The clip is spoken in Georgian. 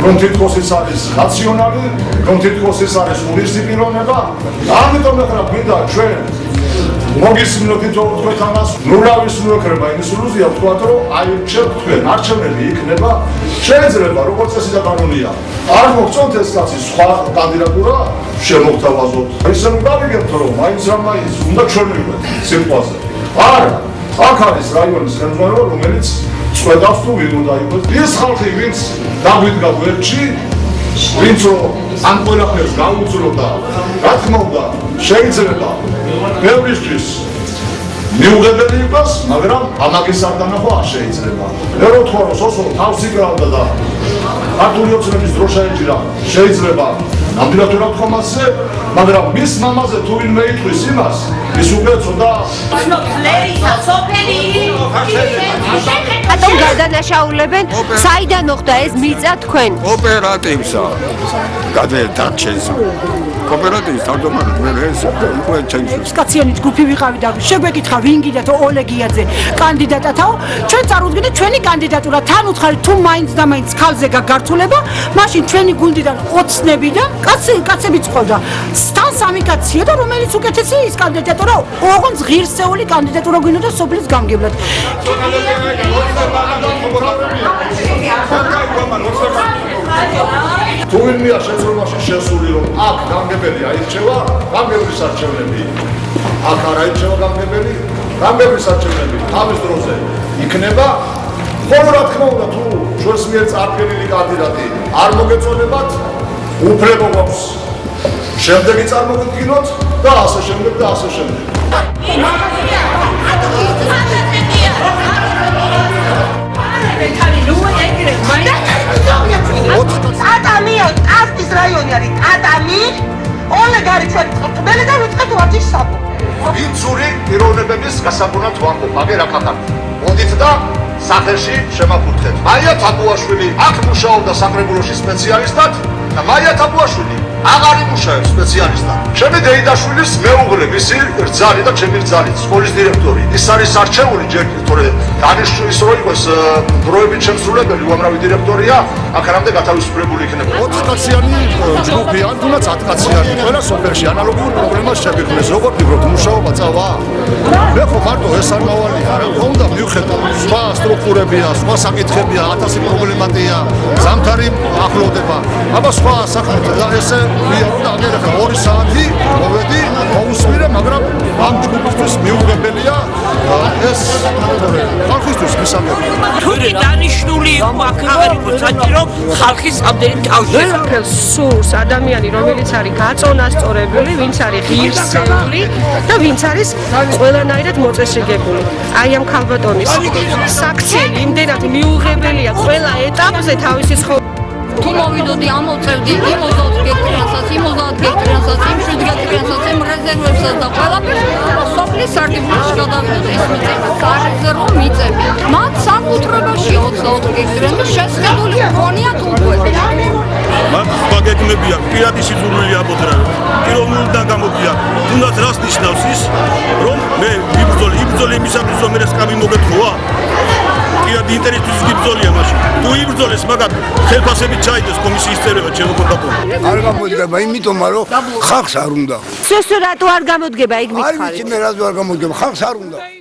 რომ თითქოს ის არის რაციონალი, რომ თითქოს ის არის უღირსი პიროვნება. ამიტომ ახლა გვინდა ჩვენ მოგისმინოთ თქვენთანაც ნურავის მოეკრება იმის ილუზია ვთქვათ, რომ აირჩევთ თქვენ, არჩევნები იქნება, შეიძლება როგორც წესი და კანონია. არ მოგწონთ ეს კაცი სხვა კანდიდატურა შემოგთავაზოთ. ისე მოგავიგებთ, რომ მაინც უნდა ჩვენ მივიდეთ სიტყვაზე. არა, აქ არის რაიონის ხელმძღვანელობა, რომელიც წვედავს თუ ვინ უნდა იყოს. ის ხალხი, ვინც დაგვიდგა გვერდში, ვინც ამ ყველაფერს გაუძლო და რა თქმა უნდა შეიძლება ბევრისთვის მიუღებელი იყოს, მაგრამ ამაგის არ დანახვა არ შეიძლება. მე რო თქვა რომ სოსო თავს იკრავდა და ქართული ოცნების დროშა ეჭირა, შეიძლება ნამდვილად ვერ ვთქვა მასზე, მაგრამ მის მამაზე თუ ვინმე იტყვის იმას, ის უკვე ცოტა რატომ გადანაშაულებენ? საიდან მოხდა ეს მიწა თქვენ? ოპერატივსა გადაერჩენს კოოპერატივის თავმჯდომარე მე ეს უკვე ჩემს კაციანის ჯგუფი ვიყავი და შეგვეკითხა ვინ გიდათო ოლეგიაძე კანდიდატათაო ჩვენ წარუდგინეთ ჩვენი კანდიდატურა თან უცხარი თუ მაინც და მაინც ქალზე გაგართულება მაშინ ჩვენი გუნდიდან ოცნებიდან კაცები წყვდა თან სამი კაცია და რომელიც უკეთესი ის კანდიდატურა ოღონდ ღირსეული კანდიდატურა გვინდა და სოფლის გამგებლად თუ ვინმეა შეცდომაში შესული რომ აქ გამგებელი აირჩევა, გამგებლის არჩევნები. აქ არ აირჩევა გამგებელი, გამგებლის არჩევნები თავის დროზე იქნება. ხოლო რა თქმა უნდა თუ ჩვენს მიერ წარდგენილი კანდიდატი არ მოგეწონებათ, უფლება გვაქვს შემდეგი წარმოგიდგინოთ და ასე შემდეგ და ასე შემდეგ. ადამიანი კასტის რაიონი არის ადამი ოლეგარი ჩვენი წვრთნელი და ვიწყებთ ვარჯიშს საბოლოო ვინცური პიროვნებების გასაგონად ვამბობ მაგერ აქ მოდით და სახელში შემაფურთხეთ მაია თაბუაშვილი აქ მუშაობდა საკრებულოში სპეციალისტად და მაია თაბუაშვილი აღარ იმუშავებს სპეციალისტად ჩემი დეიდაშვილის მეუღლე მისი რძალი და ჩემი რძალიც სკოლის დირექტორი ის არის არჩეული ჯერ თორე დანიშნულის რო იყოს დროებით შემსრულებელი უამრავი დირექტორია აქამდე გათავისუფლებული იქნება 20 კაციანი ჯგუფი ან თუნდაც 10 კაციანი ყველა სოფელში ანალოგიურ პრობლემას შეგვიქმნეს როგორ ფიქრობთ მუშაობა წავა მე ხო მარტო ეს არ მავალია რა უნდა მივხედავ სხვა სტრუქტურებია სხვა საკითხებია 1000 პრობლემატია ზამთარი ახლოვდება აბა სხვა საქმეთა და ესე ვიარო და ამერიკა 2 საათი მოვედი მოусმინე მაგრამ ამ ჯგუფისთვის მიუღებელია ეს ხალხისთვის მისაღები თუნდაც დანიშნული იყო აქ აღარ იყო საჭირო ხალხის ამდენი კავშირი ყველაფერს სურს ადამიანი რომელიც არის გაწონასწორებული ვინც არის ღირსეული და ვინც არის ყველანაირად მოწესრიგებული აი ამ ქალბატონის საქციელი იმდენად მიუღებელია ყველა ეტაპზე თავისი თუ მოვიდოდი ამოვწერდი იმ 20 გექტარსაც, იმ 30 გექტარსაც, იმ 7 გექტარსაც, იმ რეზერვებსაც და ყველაფერს სოფლის სარგებლობაში გადავიდოდი ეს მიწები, სარეზერვო მიწები. მათ საკუთრებაში 24 გექტარები შესყიდული მქონიათ უკვე. მათ ბაგეტმებია, პირადი სიძულვილი აბოდრავენ. პიროვნულიდან გამოდიან. თუნდაც რას ნიშნავს ის, რომ მე ვიბრძოლე იმისათვის, რომ მე სკამი მოგეთხოვა? პირადი ინტერესის გიბრძოლია მაშინ. თუ იბრძოლეს, მაგათ ხელფასებით ჩაიდეს კომისიის წევრება ჩემო კოპაკო. არ გამოდგება იმიტომ რომ ხალხს არ უნდა სესო რატო არ გამოდგება იქ მითხარით არ ვიცი მე რატო არ გამოდგება ხალხს არ უნდა